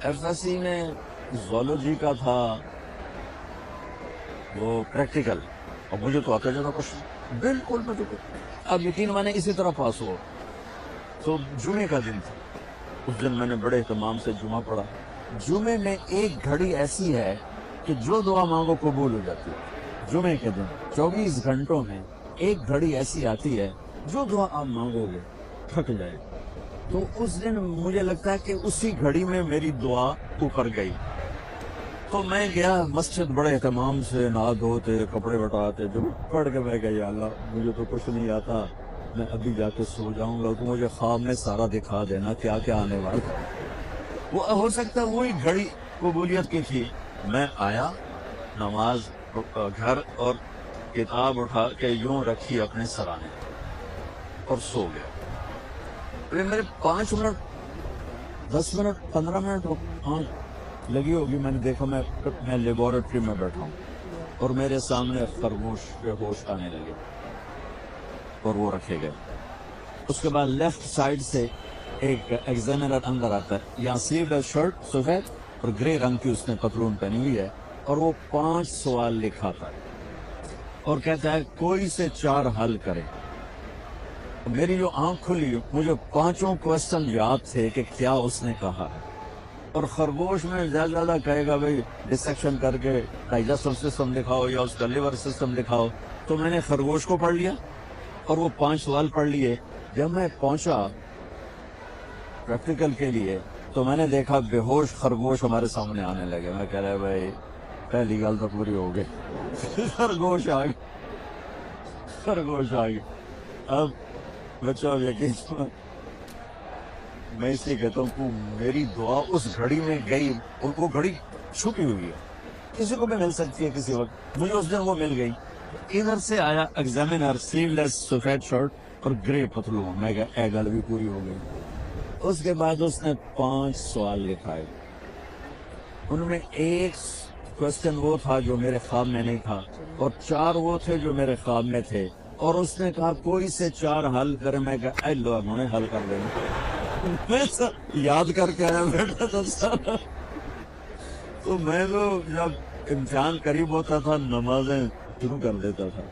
FSC میں zoology کا تھا وہ پریکٹیکل، اور مجھے تو آتا جاتا کچھ بالکل مجھے اب یقین میں نے اسی طرح پاس ہوا. تو جمعے کا دن تھا، اس دن میں نے بڑے اہتمام سے جمعہ پڑھا. جمعے میں ایک گھڑی ایسی ہے کہ جو دعا مانگو قبول ہو جاتی ہے. جمعے کے دن 24 گھنٹوں میں ایک گھڑی ایسی آتی ہے جو دعا آپ مانگو گے تھک جائے. تو اس دن مجھے لگتا ہے کہ اسی گھڑی میں میری دعا اوپر گئی. تو میں گیا مسجد بڑے اہتمام سے، نہا دھوتے، کپڑے بٹاتے، جو پڑھ کے میں گیا، یا اللہ مجھے تو کچھ نہیں آتا، میں ابھی جا کے سو جاؤں گا، تو مجھے خواب میں سارا دکھا دینا کیا کیا آنے والا. وہ ہو سکتا ہے وہی گھڑی قبولیت کی تھی. میں آیا نماز گھر اور کتاب اٹھا کے یوں رکھی اپنے سرانے اور سو گیا. میرے 5 منٹ 10 منٹ 15 منٹ آنکھ لگی ہوگی، میں نے دیکھا میں لیبورٹری میں بیٹھا ہوں اور میرے سامنے خرگوش کے ہوش آنے لگے اور وہ رکھے گئے. اس کے بعد لیفٹ سائڈ سے ایک ایگزامینر اندر آتا ہے، یہاں سلیو لیس شرٹ سفید اور گرے رنگ کی اس نے پتلون پہنی ہوئی ہے، اور وہ 5 سوال لکھاتا ہے اور کہتا ہے کوئی سے 4 حل کرے. میری جو آنکھ کھلی مجھے 5 کوسچن یاد تھے کہ کیا اس نے کہا ہے. اور خرگوش میں زیادہ کہے گا بھئی ڈسیکشن کر کے ڈائجسٹو سسٹم دکھاؤ یا اس کا لیور سسٹم دکھاؤ. تو میں نے خرگوش کو پڑھ لیا اور وہ 5 سوال پڑھ لیے. جب میں پہنچا پریکٹیکل کے لیے تو میں نے دیکھا بے ہوش خرگوش ہمارے سامنے آنے لگے. میں کہہ رہا بھائی پہلی گل تو پوری ہو گئی. خرگوش آ گئی، خرگوش آ گئی. اب بچہ یقین میں اس لیے کہتا ہوں کہ میری دعا اس گھڑی میں گئی، اور وہ گھڑی چھپی ہوئی ہے، کسی کو بھی مل سکتی ہے کسی وقت. مجھے اس دن وہ مل گئی. ادھر سے آیا ایگزامینر، سلیو لیس سفید شرٹ اور گرے پتلون. میں کہا اے گل بھی پوری ہو گئی. اس کے بعد اس نے 5 سوال لکھائے. ان میں ایک کوسچن وہ تھا جو میرے خواب میں نہیں تھا، اور 4 وہ تھے جو میرے خواب میں تھے. اور اس نے کہا کوئی سے 4 حل کرے. میں کہا اے لو انہوں نے حل کر دینا. میں یاد کر کے آیا بیٹھا تھا سارا. تو میں تو جب امتحان قریب ہوتا تھا نمازیں شروع کر دیتا تھا.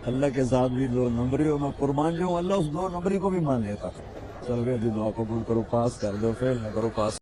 اللہ کے ساتھ بھی 2 نمبری ہو، میں قربان جاؤں، اللہ اس 2 نمبری کو بھی مان لیتا تھا. چل گئے دعا قبول کرو، پاس کر دو، فیل نہ کرو، پاس.